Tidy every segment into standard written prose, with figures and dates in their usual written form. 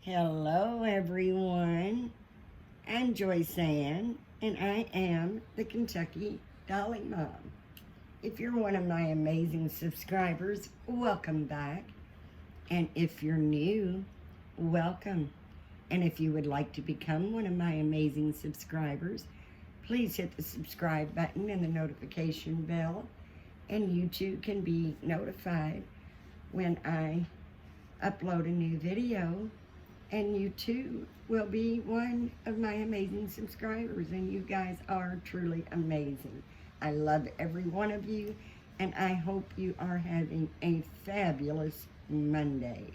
Hello, everyone. I'm Joyce Ann, and I am the Kentucky Dolly Mom. If you're one of my amazing subscribers, welcome back. And if you're new, welcome. And if you would like to become one of my amazing subscribers, please hit the subscribe button and the notification bell, and you too can be notified when I upload a new video, and you too will be one of my amazing subscribers, and you guys are truly amazing. I love every one of you, and I hope you are having a fabulous Monday.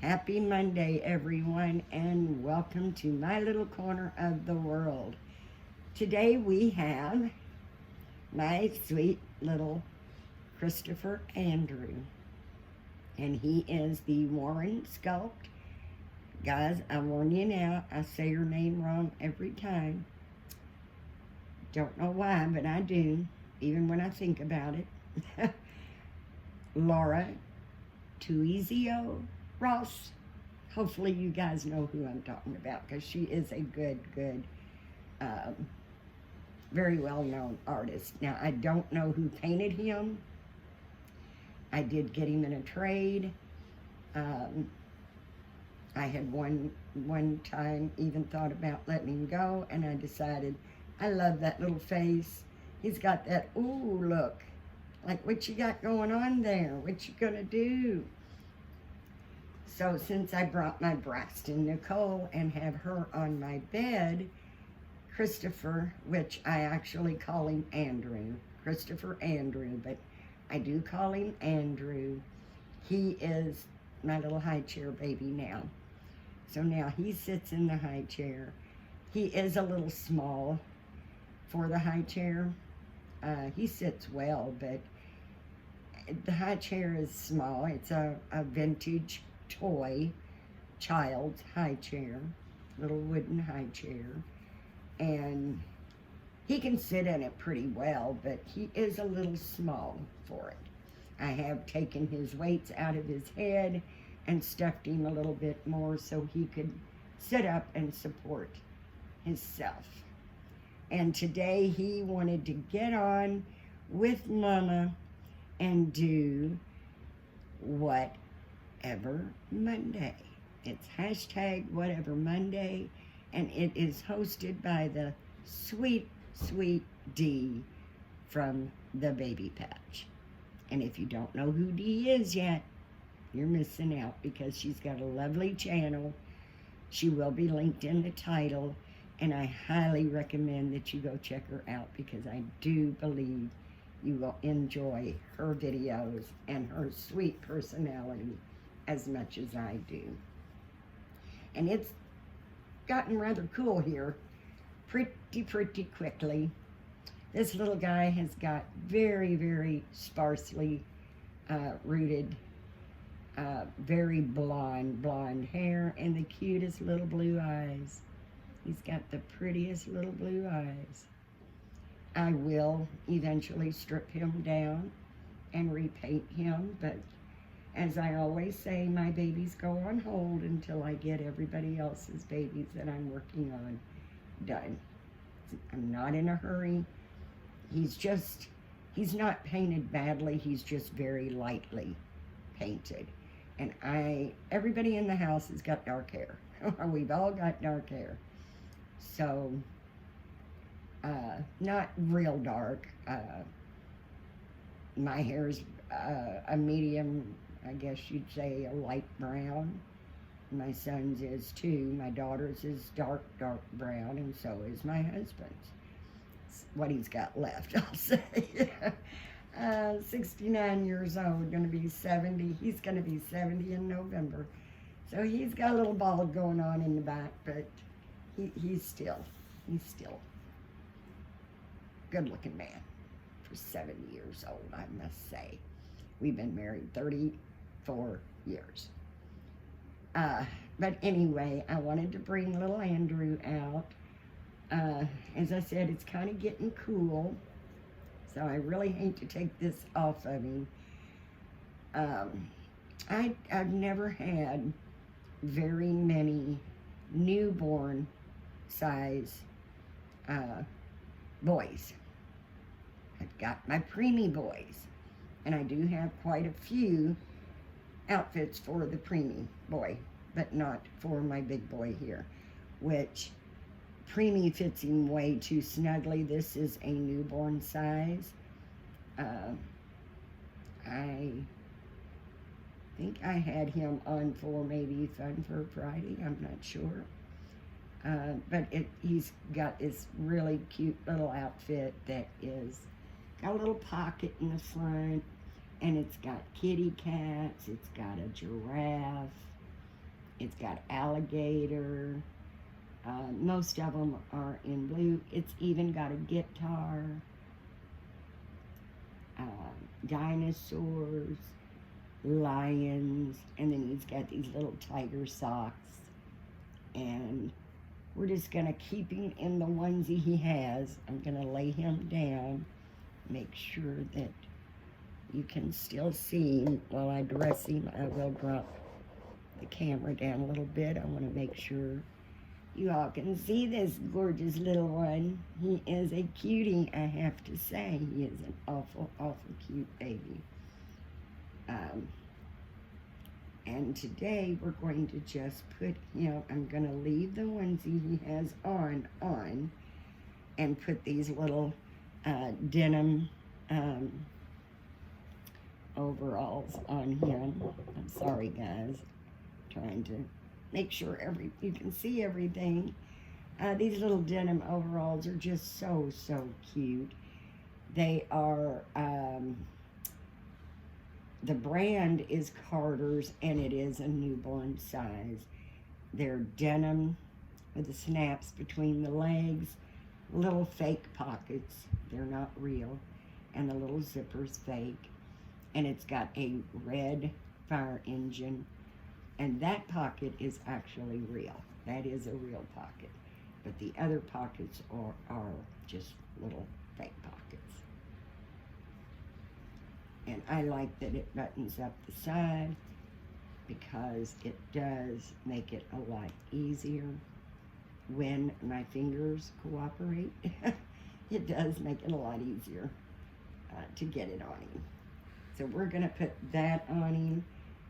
Happy Monday, everyone, and welcome to my little corner of the world. Today we have my sweet little Christopher Andrew, and he is the Warren Sculpt. Guys, I warn you now, I say your name wrong every time. Don't know why, but I do, even when I think about it. Laura Tuizio Ross. Hopefully you guys know who I'm talking about, because she is a good, very well-known artist. Now, I don't know who painted him. I did get him in a trade. I had one time even thought about letting him go, and I decided I love that little face. He's got that, ooh, look, like, what you got going on there? What you gonna do? So since I brought my Braxton Nicole and have her on my bed, Christopher, which I actually call him Andrew, Christopher Andrew, but I do call him Andrew. He is my little high chair baby now. So now he sits in the high chair. He is a little small for the high chair. He sits well, but the high chair is small. It's a vintage toy child's high chair, little wooden high chair. And he can sit in it pretty well, but he is a little small for it. I have taken his weights out of his head and stuffed him a little bit more so he could sit up and support himself. And today he wanted to get on with Mama and do Whatever Monday. It's hashtag Whatever Monday, and it is hosted by the sweet, sweet Dee from the Baby Patch. And if you don't know who Dee is yet, you're missing out, because she's got a lovely channel. She will be linked in the title, and I highly recommend that you go check her out, because I do believe you will enjoy her videos and her sweet personality as much as I do. And it's gotten rather cool here pretty quickly. This little guy has got very sparsely rooted, very blonde hair, and the cutest little blue eyes. He's got the prettiest little blue eyes. I will eventually strip him down and repaint him, but as I always say, my babies go on hold until I get everybody else's babies that I'm working on done. I'm not in a hurry. He's not painted badly, he's just very lightly painted. And everybody in the house has got dark hair. We've all got dark hair. So, not real dark. My hair's a medium, I guess you'd say a light brown. My son's is too. My daughter's is dark brown, and so is my husband's. It's what he's got left, I'll say. 69 years old, gonna be 70. He's gonna be 70 in November. So he's got a little bald going on in the back, but he's still good looking man for 70 years old, I must say. We've been married 34 years. But anyway, I wanted to bring little Andrew out. As I said, it's kind of getting cool, so I really hate to take this off of him. I've never had very many newborn size boys. I've got my preemie boys, and I do have quite a few outfits for the preemie boy, but not for my big boy here, which preemie fits him way too snugly. This is a newborn size. I think I had him on for maybe Fun for Friday, I'm not sure. But he's got this really cute little outfit that is got a little pocket in the front, and it's got kitty cats, it's got a giraffe, it's got alligator. Most of them are in blue. It's even got a guitar, dinosaurs, lions, and then he's got these little tiger socks. And we're just gonna keep him in the onesie he has. I'm gonna lay him down, make sure that you can still see him while I dress him. I will drop the camera down a little bit. I want to make sure you all can see this gorgeous little one. He is a cutie, I have to say. He is an awful, awful cute baby. And today we're going to just put him, I'm going to leave the onesie he has on, and put these little denim overalls on him. I'm sorry, guys. Trying to make sure you can see everything. These little denim overalls are just so, so cute. They are, the brand is Carter's, and it is a newborn size. They're denim with the snaps between the legs, little fake pockets. They're not real, and the little zipper's fake. And it's got a red fire engine, and that pocket is actually real. That is a real pocket. But the other pockets are just little fake pockets. And I like that it buttons up the side because it does make it a lot easier when my fingers cooperate. It does make it a lot easier to get it on him. So we're gonna put that on him,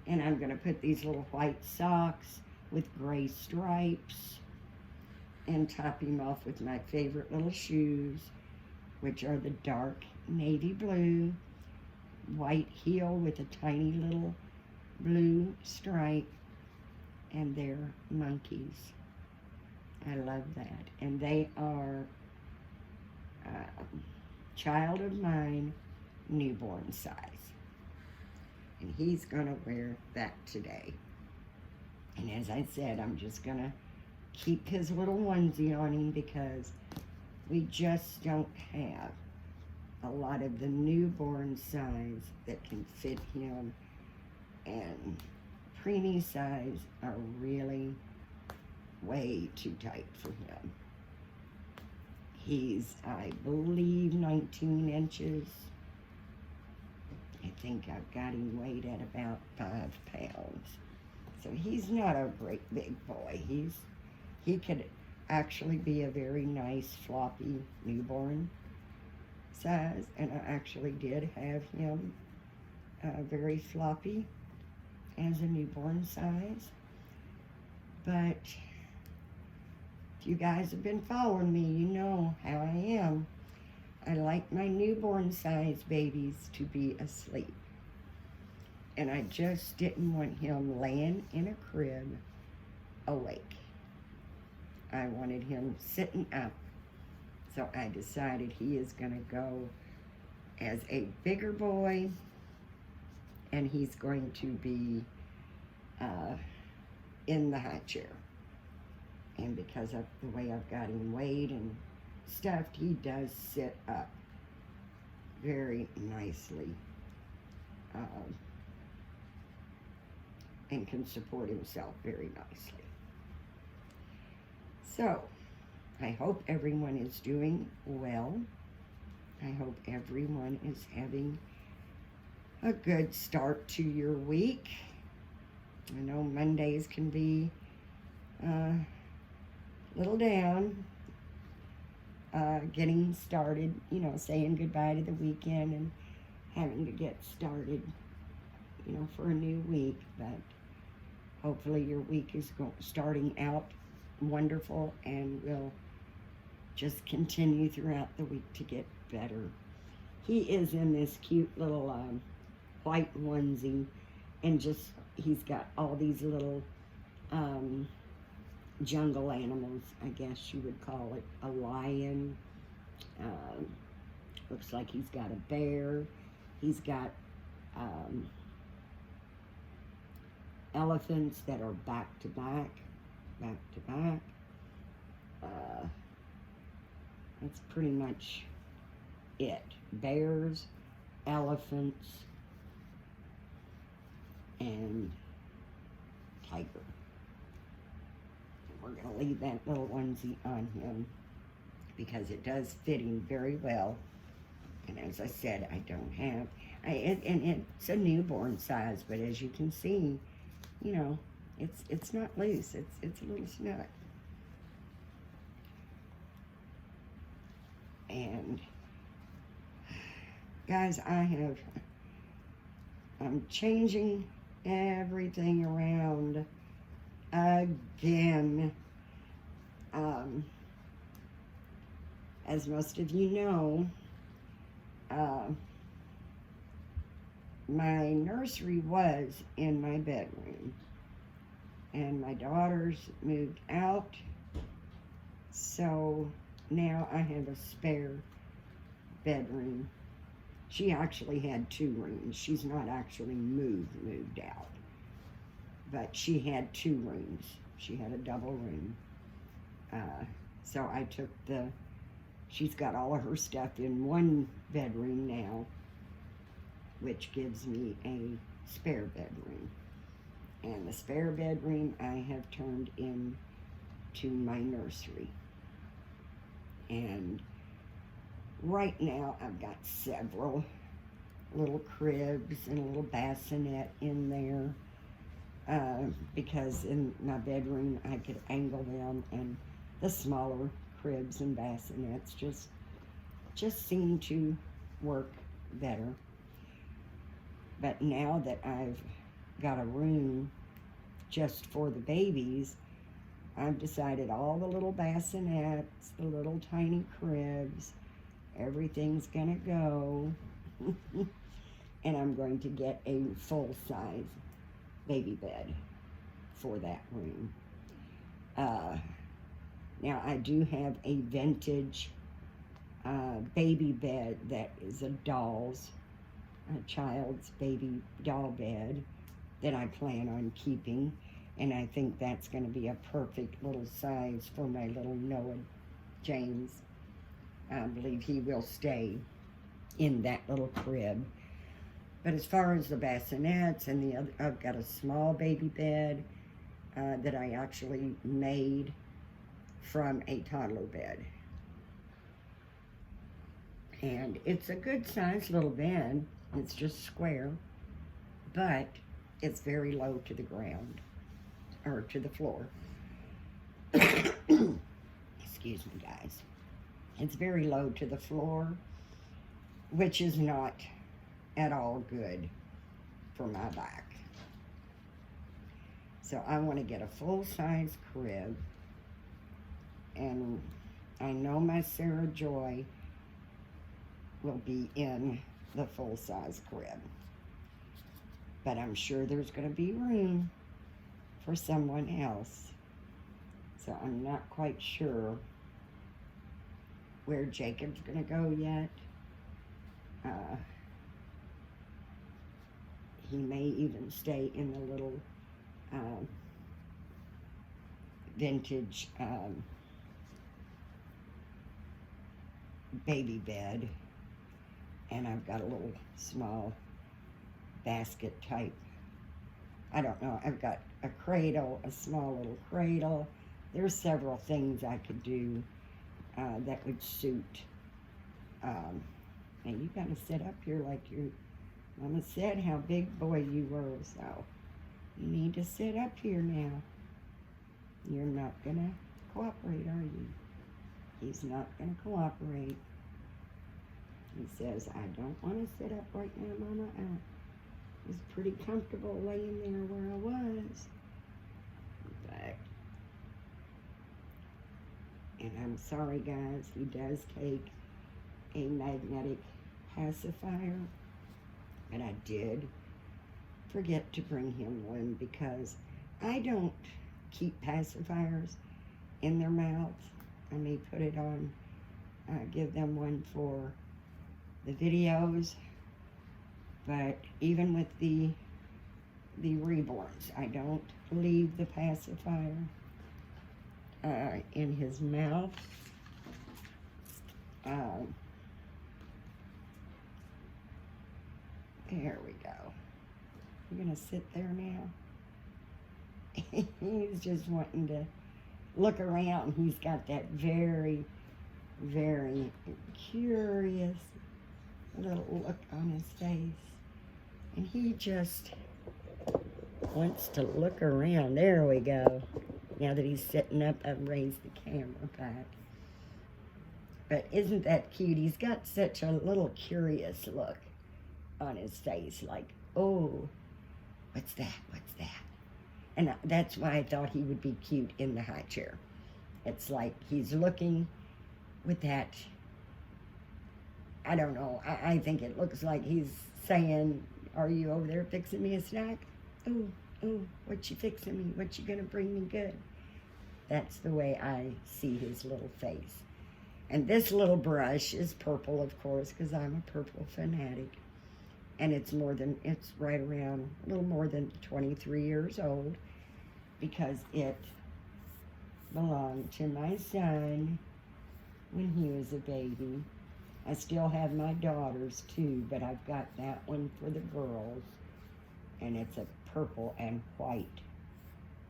and I'm gonna put these little white socks with gray stripes and top him off with my favorite little shoes, which are the dark navy blue, white heel with a tiny little blue stripe, and they're monkeys. I love that. And they are child of mine, newborn size. And he's gonna wear that today. And as I said, I'm just gonna keep his little onesie on him because we just don't have a lot of the newborn size that can fit him, and preemie size are really way too tight for him. He's, I believe, 19 inches. I think I've got him weighed at about 5 pounds. So he's not a great big boy. He could actually be a very nice floppy newborn size, and I actually did have him very floppy as a newborn size. But if you guys have been following me, you know how I am. I like my newborn size babies to be asleep. And I just didn't want him laying in a crib awake. I wanted him sitting up. So I decided he is gonna go as a bigger boy, and he's going to be in the high chair. And because of the way I've got him weighed and stuffed, he does sit up very nicely and can support himself very nicely. So I hope everyone is doing well. I hope everyone is having a good start to your week. I know Mondays can be a little down, getting started, you know, saying goodbye to the weekend and having to get started, you know, for a new week. But hopefully your week is starting out wonderful and will just continue throughout the week to get better. He is in this cute little white onesie, and just, he's got all these little jungle animals, I guess you would call it. A lion, looks like he's got a bear, he's got elephants that are back to back. That's pretty much it. Bears, elephants, and tiger. We're going to leave that little onesie on him because it does fit him very well. And as I said, I don't have, and it's a newborn size, but as you can see, you know, it's not loose. It's a little snug. And guys, I'm changing everything around again. As most of you know, my nursery was in my bedroom, and my daughters moved out, so now I have a spare bedroom. She actually had 2 rooms. She's not actually moved out, but she had 2 rooms. She had a double room. So I took she's got all of her stuff in one bedroom now, which gives me a spare bedroom. And the spare bedroom I have turned into my nursery. And right now I've got several little cribs and a little bassinet in there, because in my bedroom I could angle them, and the smaller cribs and bassinets just seem to work better. But now that I've got a room just for the babies, I've decided all the little bassinets, the little tiny cribs, everything's gonna go. And I'm going to get a full-size baby bed for that room. Now I do have a vintage baby bed that is a child's baby doll bed that I plan on keeping, and I think that's going to be a perfect little size for my little Noah James. I believe he will stay in that little crib. But as far as the bassinets and the other, I've got a small baby bed that I actually made from a toddler bed. And it's a good sized little bed. It's just square, but it's very low to the ground, or to the floor. Excuse me, guys. It's very low to the floor, which is not at all good for my back. So I want to get a full-size crib, and I know my Sarah Joy will be in the full-size crib, but I'm sure there's going to be room for someone else. So I'm not quite sure where Jacob's going to go yet. He may even stay in the little vintage baby bed. And I've got a little small basket type. I don't know. I've got a cradle, a small little cradle. There's several things I could do that would suit. And you gotta sit up here like your mama said how big boy you were. So You need to sit up here now. You're not gonna cooperate, are you? He's not gonna cooperate. He says, I don't want to sit up right now, Mama. I was pretty comfortable laying there where I was. But, and I'm sorry, guys, he does take a magnetic pacifier. And I did forget to bring him one because I don't keep pacifiers in their mouth. I may put it on, give them one for the videos, but even with the reborns, I don't leave the pacifier in his mouth. There we go. You're gonna sit there now. He's just wanting to look around. He's got that very, very curious little look on his face. And he just wants to look around. There we go. Now that he's sitting up, I've raised the camera back. But isn't that cute? He's got such a little curious look on his face, like, oh, what's that? What's that? And that's why I thought he would be cute in the high chair. It's like he's looking with that, I don't know, I think it looks like he's saying, are you over there fixing me a snack? Ooh, ooh, what you fixing me? What you gonna bring me good? That's the way I see his little face. And this little brush is purple, of course, because I'm a purple fanatic. And it's right around a little more than 23 years old, because it belonged to my son when he was a baby. I still have my daughters too, but I've got that one for the girls, and it's a purple and white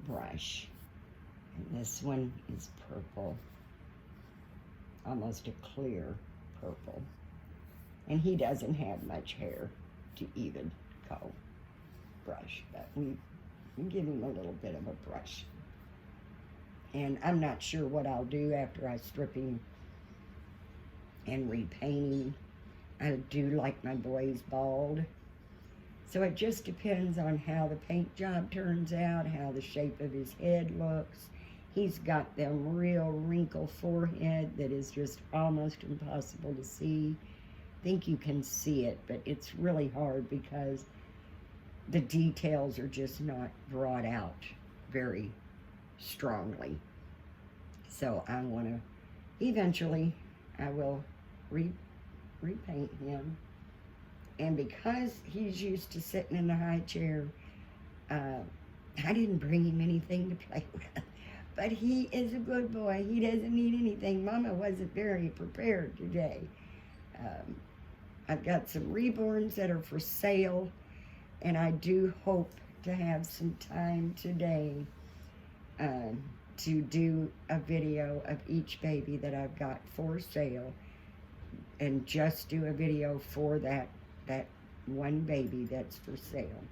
brush. And this one is purple, almost a clear purple. And he doesn't have much hair to even comb brush, but we give him a little bit of a brush. And I'm not sure what I'll do after I strip him and repaint him. I do like my boys bald. So it just depends on how the paint job turns out, how the shape of his head looks. He's got them real wrinkle forehead that is just almost impossible to see. I think you can see it, but it's really hard because the details are just not brought out very strongly. So I want to, eventually, I will repaint him. And because he's used to sitting in the high chair, I didn't bring him anything to play with. But he is a good boy. He doesn't need anything. Mama wasn't very prepared today. I've got some reborns that are for sale, and I do hope to have some time today to do a video of each baby that I've got for sale, and just do a video for that one baby that's for sale.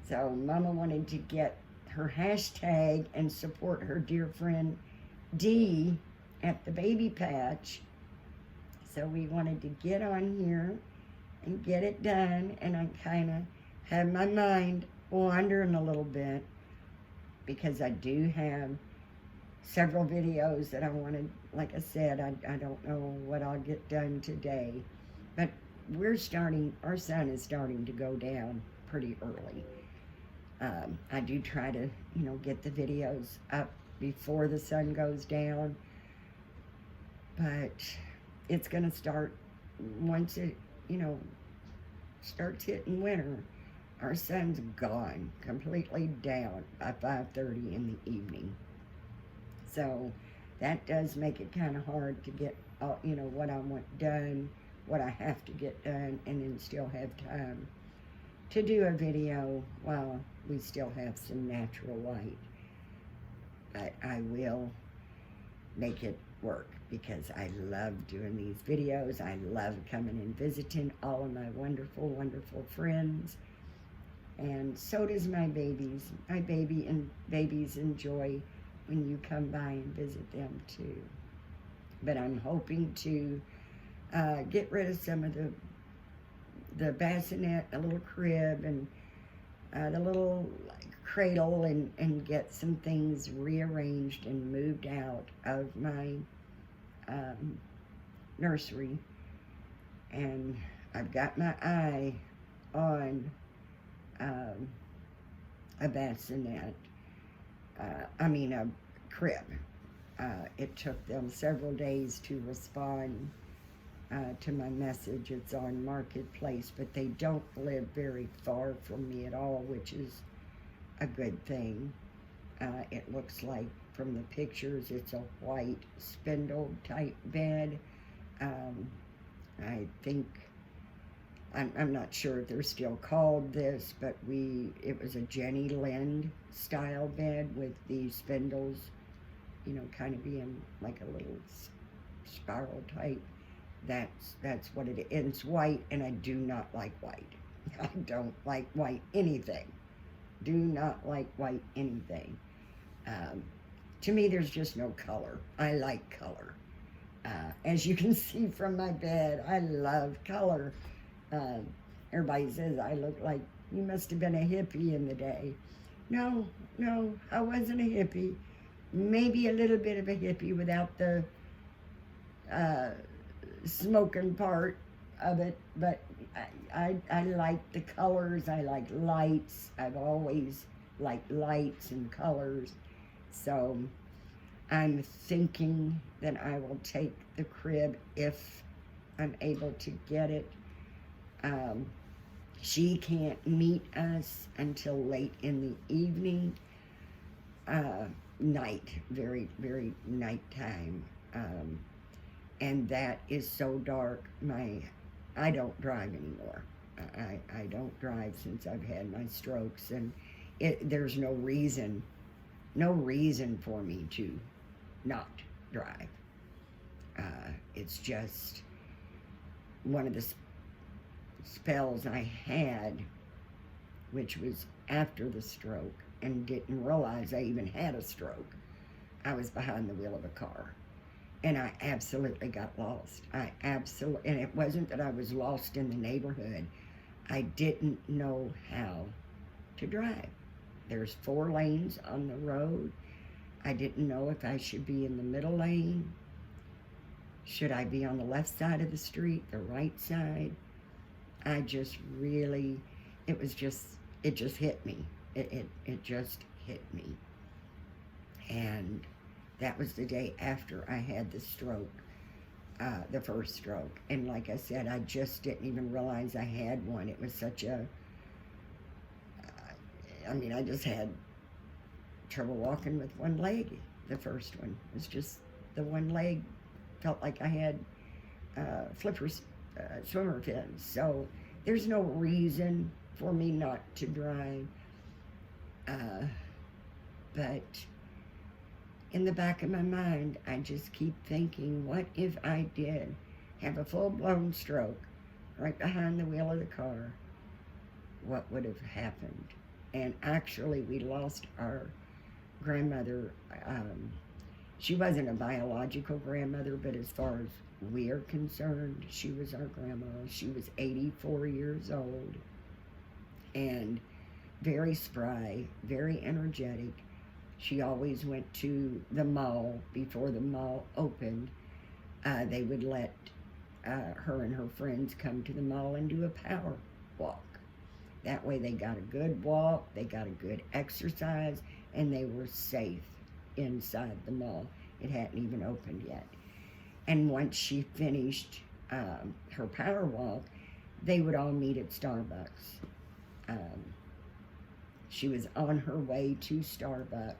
So Mama wanted to get her hashtag and support her dear friend Dee at the Baby Patch. So we wanted to get on here and get it done, and I kind of had my mind wandering a little bit because I do have several videos that I wanted. Like I said, I don't know what I'll get done today, but our sun is starting to go down pretty early. I do try to, get the videos up before the sun goes down, but it's going to start once it, starts hitting winter. Our sun's gone, completely down by 5:30 in the evening. So that does make it kind of hard to get, what I want done, what I have to get done, and then still have time to do a video while we still have some natural light. But I will make it work because I love doing these videos. I love coming and visiting all of my wonderful, wonderful friends. And so does my babies. My babies enjoy when you come by and visit them too. But I'm hoping to get rid of some of the bassinet, the little crib, and the little cradle, and get some things rearranged and moved out of my nursery. And I've got my eye on a bassinet, a crib. It took them several days to respond to my message. It's on Marketplace, but they don't live very far from me at all, which is a good thing. It looks like from the pictures it's a white spindle type bed. I think, I'm not sure if they're still called this, but it was a Jenny Lind style bed with the spindles, kind of being like a little spiral type. That's what it is. And it's white, and I do not like white. I don't like white anything. Do not like white anything. To me, there's just no color. I like color. As you can see from my bed, I love color. Everybody says I look like you must have been a hippie in the day. No, I wasn't a hippie. Maybe a little bit of a hippie without the smoking part of it, but I like the colors. I like lights. I've always liked lights and colors. So I'm thinking that I will take the crib if I'm able to get it. She can't meet us until late in the evening, night, very, very nighttime. And that is so dark. I don't drive anymore. I don't drive since I've had my strokes, and there's no reason for me to not drive. It's just one of the spells I had, which was after the stroke, and didn't realize I even had a stroke. I was behind the wheel of a car, and I absolutely got lost. And it wasn't that I was lost in the neighborhood. I didn't know how to drive. There's 4 lanes on the road. I didn't know if I should be in the middle lane. Should I be on the left side of the street, the right side? I just really, it just hit me. It just hit me. And that was the day after I had the stroke, the first stroke. And like I said, I just didn't even realize I had one. It was such a, I just had trouble walking with one leg. The first one was just the one leg, felt like I had flippers, swimmer fins. So there's no reason for me not to drive. But in the back of my mind, I just keep thinking, what if I did have a full-blown stroke right behind the wheel of the car? What would have happened? And actually, we lost our grandmother. She wasn't a biological grandmother, but as far as we're concerned, she was our grandma. She was 84 years old and very spry, very energetic. She always went to the mall before the mall opened. They would let her and her friends come to the mall and do a power walk. That way they got a good walk, they got a good exercise, and they were safe inside the mall. It hadn't even opened yet. And once she finished her power walk, they would all meet at Starbucks. She was on her way to Starbucks,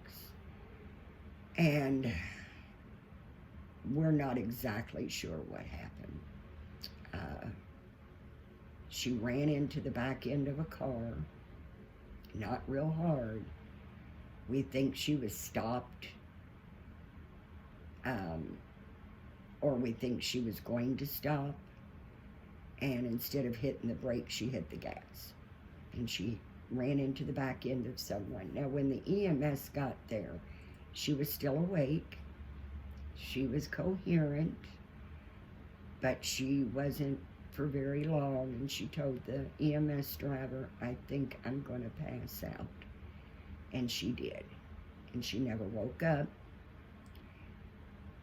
and we're not exactly sure what happened. She ran into the back end of a car, not real hard. We think she was stopped, or we think she was going to stop, and instead of hitting the brake, she hit the gas, and she ran into the back end of someone. Now, when the EMS got there, she was still awake. She was coherent, but she wasn't for very long, and she told the EMS driver, I think I'm going to pass out. And she did. And she never woke up.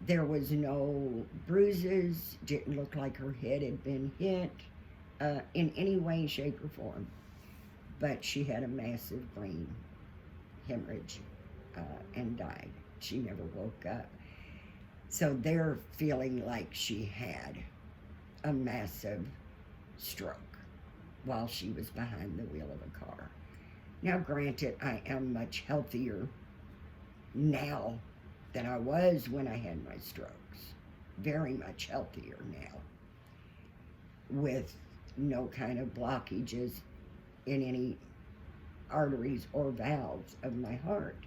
There was no bruises, didn't look like her head had been hit in any way, shape, or form. But she had a massive brain hemorrhage and died. She never woke up. So they're feeling like she had a massive stroke while she was behind the wheel of a car. Now, granted, I am much healthier now than I was when I had my strokes. Very much healthier now, with no kind of blockages in any arteries or valves of my heart.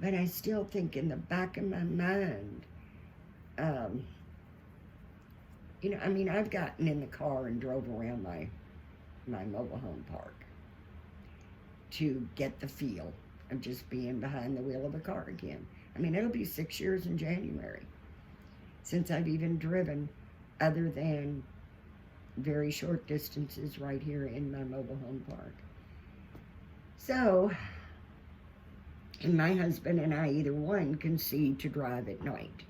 But I still think in the back of my mind, you know, I mean, I've gotten in the car and drove around my mobile home park to get the feel of just being behind the wheel of a car again. I mean, it'll be 6 years in January since I've even driven other than very short distances right here in my mobile home park. So, and my husband and I, either one, can see to drive at night.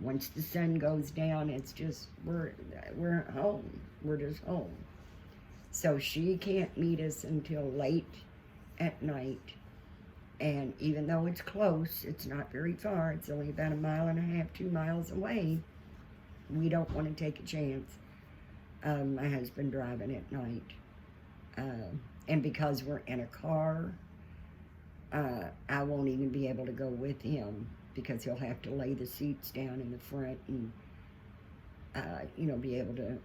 Once the sun goes down, it's just, we're at home. We're just home. So she can't meet us until late at night. And even though it's close, it's not very far. It's only about 1.5 miles, 2 miles away. We don't want to take a chance of my husband driving at night. And because we're in a car, I won't even be able to go with him because he'll have to lay the seats down in the front and, you know, be able to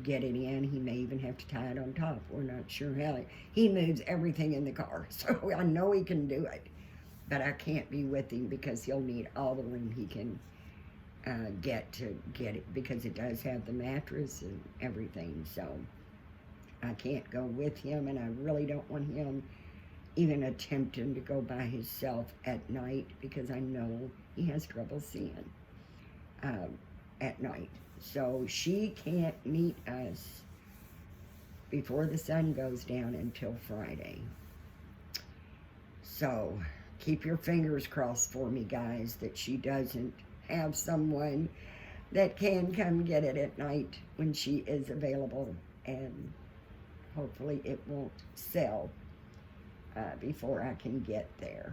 get it in. He may even have to tie it on top. We're not sure how. He moves everything in the car, so I know he can do it. But I can't be with him because he'll need all the room he can get to get it, because it does have the mattress and everything. So I can't go with him, and I really don't want him even attempting to go by himself at night, because I know he has trouble seeing at night. So she can't meet us before the sun goes down until Friday. So keep your fingers crossed for me, guys, that she doesn't have someone that can come get it at night when she is available, and hopefully it won't sell before I can get there.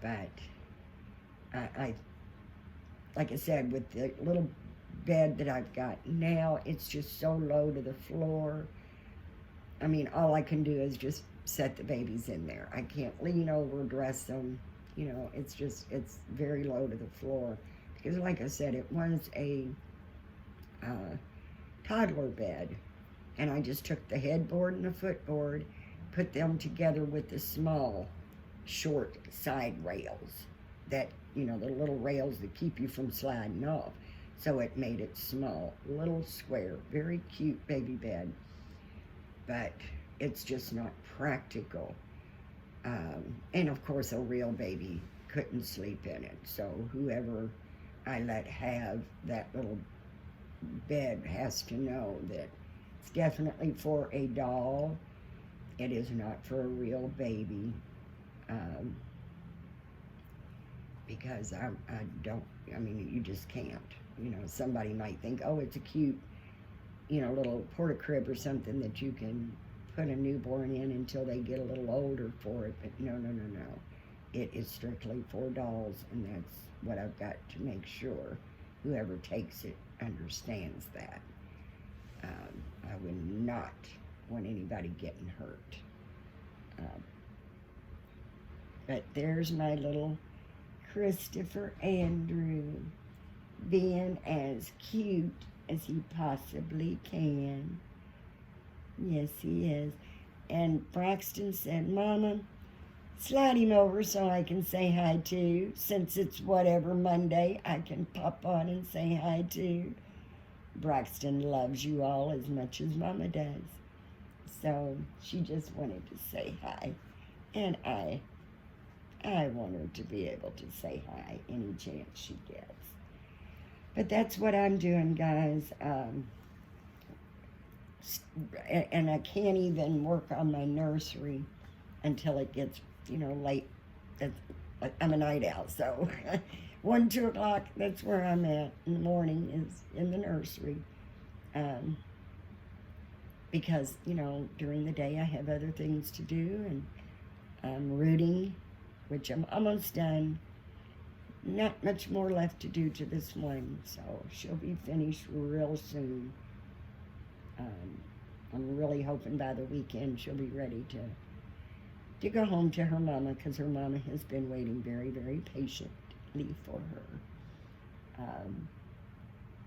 But I like I said, with the little bed that I've got now, it's just so low to the floor. I mean, all I can do is just set the babies in there. I can't lean over, dress them. You know, it's very low to the floor. Because like I said, it was a toddler bed. And I just took the headboard and the footboard, put them together with the small, short side rails that, you know, the little rails that keep you from sliding off. So it made it small, little square, very cute baby bed. But it's just not practical. And of course, a real baby couldn't sleep in it. So whoever I let have that little bed has to know that it's definitely for a doll. It is not for a real baby. Because I mean, you just can't. You know, somebody might think, oh, it's a cute, you know, little porta crib or something that you can put a newborn in until they get a little older for it. But no. It is strictly for dolls, and that's what I've got to make sure whoever takes it understands that. I would not want anybody getting hurt. But there's my little Christopher Andrew, being as cute as he possibly can. Yes, he is. And Braxton said, Mama, slide him over so I can say hi too. Since it's whatever Monday, I can pop on and say hi too. Braxton loves you all as much as Mama does. So she just wanted to say hi. And I want her to be able to say hi any chance she gets. But that's what I'm doing, guys. And I can't even work on my nursery until it gets, late. I'm a night owl, so 1, 2 o'clock, that's where I'm at in the morning, is in the nursery. Because, during the day I have other things to do, and I'm rooting, which I'm almost done. Not much more left to do to this one, so she'll be finished real soon. I'm really hoping by the weekend she'll be ready to go home to her mama, because her mama has been waiting very, very patiently for her.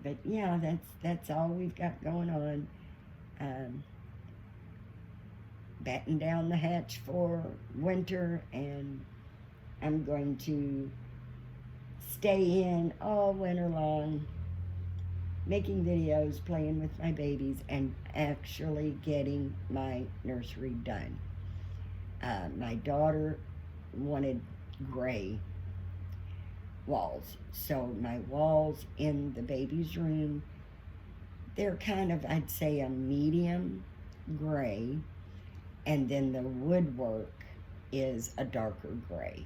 But yeah, that's all we've got going on. Batten down the hatch for winter, and I'm going to stay in all winter long, making videos, playing with my babies, and actually getting my nursery done. My daughter wanted gray walls, so my walls in the baby's room, they're kind of, I'd say, a medium gray, and then the woodwork is a darker gray.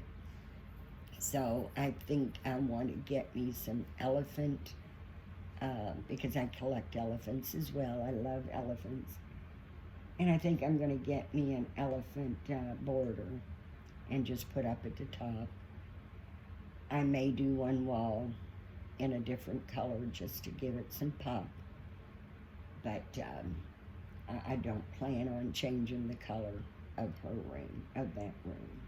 So I think I want to get me some elephant, because I collect elephants as well. I love elephants. And I think I'm going to get me an elephant border and just put up at the top. I may do one wall in a different color just to give it some pop. But I don't plan on changing the color of her room, of that room.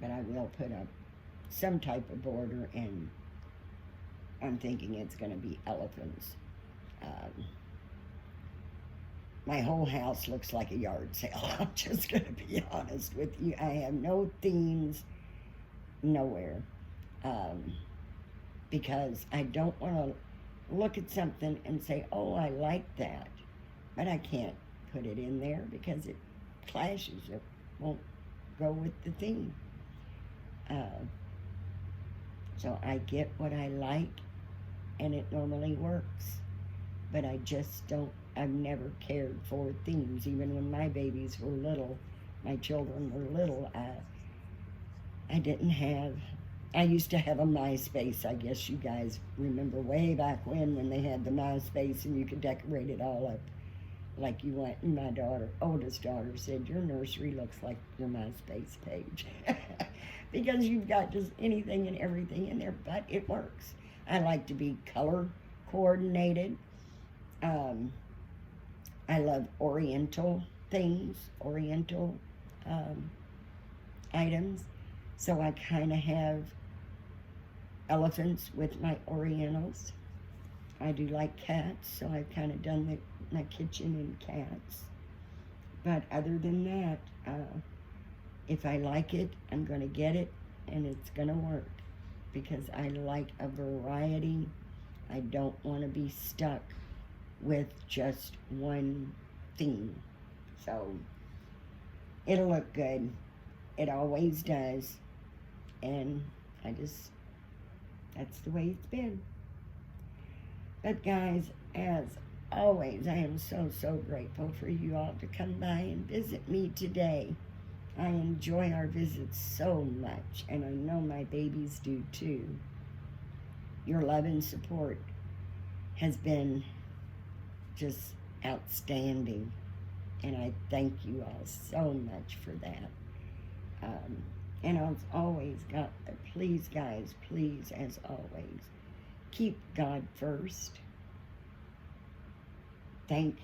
But I will put up some type of border, and I'm thinking it's going to be elephants. My whole house looks like a yard sale. I'm just going to be honest with you. I have no themes, nowhere. Because I don't want to look at something and say, oh, I like that. But I can't put it in there because it clashes. It won't go with the theme. So I get what I like, and it normally works. But I just don't, I've never cared for themes. Even when my babies were little, my children were little, I didn't have, I used to have a MySpace. I guess you guys remember way back when they had the MySpace and you could decorate it all up like you want. And my oldest daughter said, your nursery looks like your MySpace page. Because you've got just anything and everything in there, but it works. I like to be color coordinated. I love oriental things, oriental items. So I kind of have elephants with my orientals. I do like cats, so I've kind of done my kitchen in cats. But other than that, if I like it, I'm going to get it, and it's going to work. Because I like a variety. I don't want to be stuck with just one theme. So it'll look good. It always does. And that's the way it's been. But guys, as always, I am so, so grateful for you all to come by and visit me today. I enjoy our visits so much, and I know my babies do too. Your love and support has been just outstanding, and I thank you all so much for that. And as always, God, please, guys, please, as always, keep God first. Thank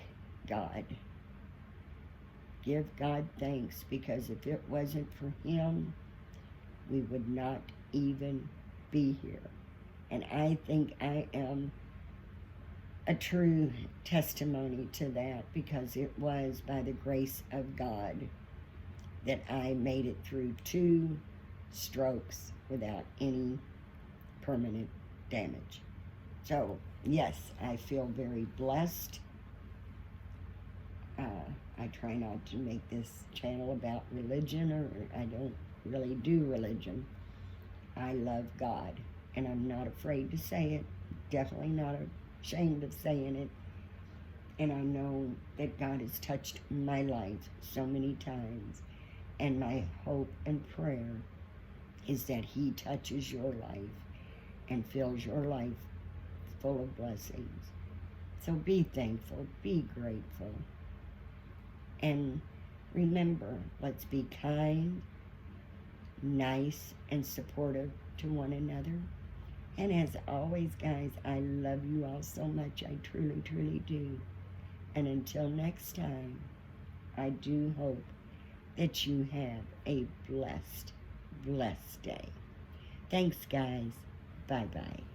God. Give God thanks, because if it wasn't for Him, we would not even be here. And I think I am a true testimony to that, because it was by the grace of God that I made it through 2 strokes without any permanent damage. So, yes, I feel very blessed, I try not to make this channel about religion, or I don't really do religion. I love God, and I'm not afraid to say it. Definitely not ashamed of saying it. And I know that God has touched my life so many times. And my hope and prayer is that He touches your life and fills your life full of blessings. So be thankful, be grateful. And remember, let's be kind, nice, and supportive to one another. And as always, guys, I love you all so much. I truly, truly do. And until next time, I do hope that you have a blessed, blessed day. Thanks, guys. Bye-bye.